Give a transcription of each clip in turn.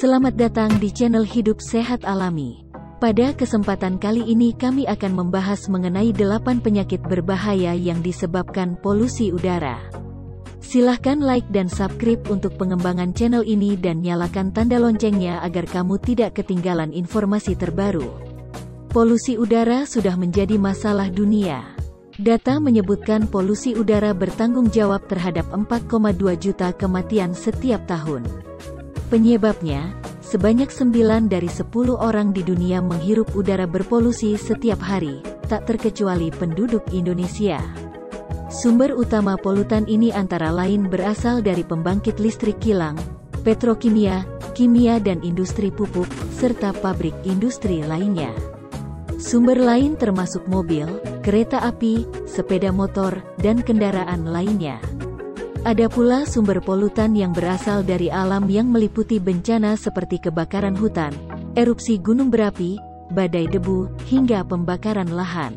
Selamat datang di channel Hidup Sehat Alami. Pada kesempatan kali ini kami akan membahas mengenai 8 penyakit berbahaya yang disebabkan polusi udara. Silahkan like dan subscribe untuk pengembangan channel ini dan nyalakan tanda loncengnya agar kamu tidak ketinggalan informasi terbaru. Polusi udara sudah menjadi masalah dunia. Data menyebutkan polusi udara bertanggung jawab terhadap 4,2 juta kematian setiap tahun. Penyebabnya, sebanyak 9 dari 10 orang di dunia menghirup udara berpolusi setiap hari, tak terkecuali penduduk Indonesia. Sumber utama polutan ini antara lain berasal dari pembangkit listrik kilang, petrokimia, kimia dan industri pupuk, serta pabrik industri lainnya. Sumber lain termasuk mobil, kereta api, sepeda motor, dan kendaraan lainnya. Ada pula sumber polutan yang berasal dari alam yang meliputi bencana seperti kebakaran hutan, erupsi gunung berapi, badai debu, hingga pembakaran lahan.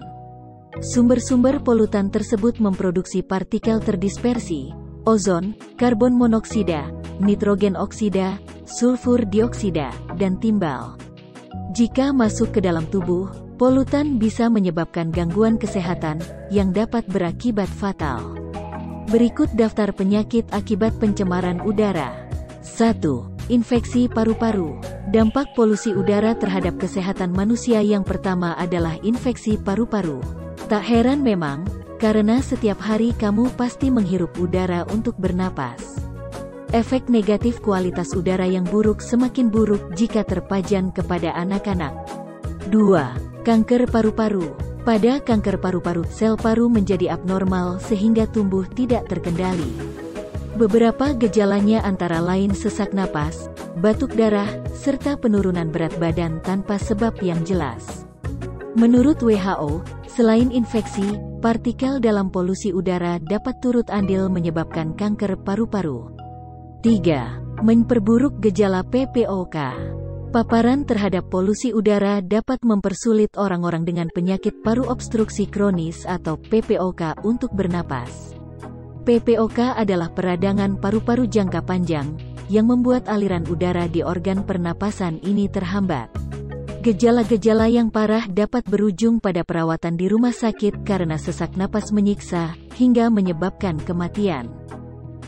Sumber-sumber polutan tersebut memproduksi partikel terdispersi, ozon, karbon monoksida, nitrogen oksida, sulfur dioksida, dan timbal. Jika masuk ke dalam tubuh, polutan bisa menyebabkan gangguan kesehatan yang dapat berakibat fatal. Berikut daftar penyakit akibat pencemaran udara. 1. Infeksi paru-paru. Dampak polusi udara terhadap kesehatan manusia yang pertama adalah infeksi paru-paru. Tak heran memang, karena setiap hari kamu pasti menghirup udara untuk bernapas. Efek negatif kualitas udara yang buruk semakin buruk jika terpajan kepada anak-anak. 2. Kanker paru-paru. Pada kanker paru-paru, sel paru menjadi abnormal sehingga tumbuh tidak terkendali. Beberapa gejalanya antara lain sesak napas, batuk darah, serta penurunan berat badan tanpa sebab yang jelas. Menurut WHO, selain infeksi, partikel dalam polusi udara dapat turut andil menyebabkan kanker paru-paru. 3. Memperburuk gejala PPOK. Paparan terhadap polusi udara dapat mempersulit orang-orang dengan penyakit paru obstruksi kronis atau PPOK untuk bernapas. PPOK adalah peradangan paru-paru jangka panjang, yang membuat aliran udara di organ pernapasan ini terhambat. Gejala-gejala yang parah dapat berujung pada perawatan di rumah sakit karena sesak napas menyiksa, hingga menyebabkan kematian.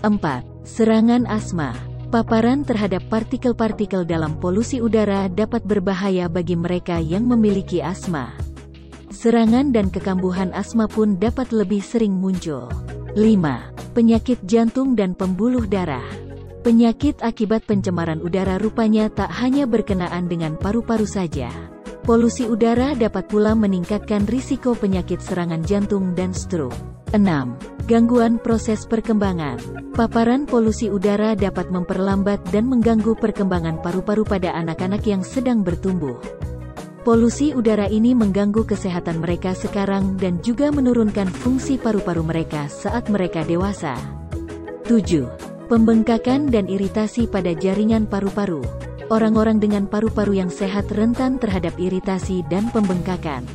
4. Serangan asma. Paparan terhadap partikel-partikel dalam polusi udara dapat berbahaya bagi mereka yang memiliki asma. Serangan dan kekambuhan asma pun dapat lebih sering muncul. 5. Penyakit jantung dan pembuluh darah. Penyakit akibat pencemaran udara rupanya tak hanya berkenaan dengan paru-paru saja. Polusi udara dapat pula meningkatkan risiko penyakit serangan jantung dan stroke. 6. Gangguan proses perkembangan. Paparan polusi udara dapat memperlambat dan mengganggu perkembangan paru-paru pada anak-anak yang sedang bertumbuh. Polusi udara ini mengganggu kesehatan mereka sekarang dan juga menurunkan fungsi paru-paru mereka saat mereka dewasa. 7. Pembengkakan dan iritasi pada jaringan paru-paru. Orang-orang dengan paru-paru yang sehat rentan terhadap iritasi dan pembengkakan.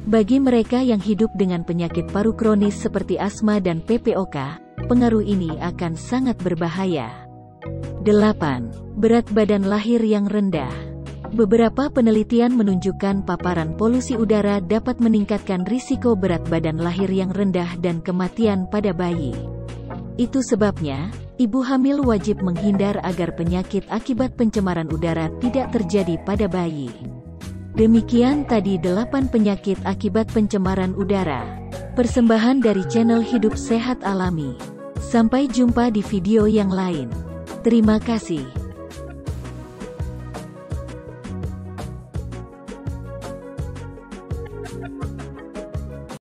Bagi mereka yang hidup dengan penyakit paru kronis seperti asma dan PPOK, pengaruh ini akan sangat berbahaya. 8. Berat badan lahir yang rendah. Beberapa penelitian menunjukkan paparan polusi udara dapat meningkatkan risiko berat badan lahir yang rendah dan kematian pada bayi. Itu sebabnya, ibu hamil wajib menghindar agar penyakit akibat pencemaran udara tidak terjadi pada bayi. Demikian tadi 8 penyakit akibat pencemaran udara. Persembahan dari channel Hidup Sehat Alami. Sampai jumpa di video yang lain. Terima kasih.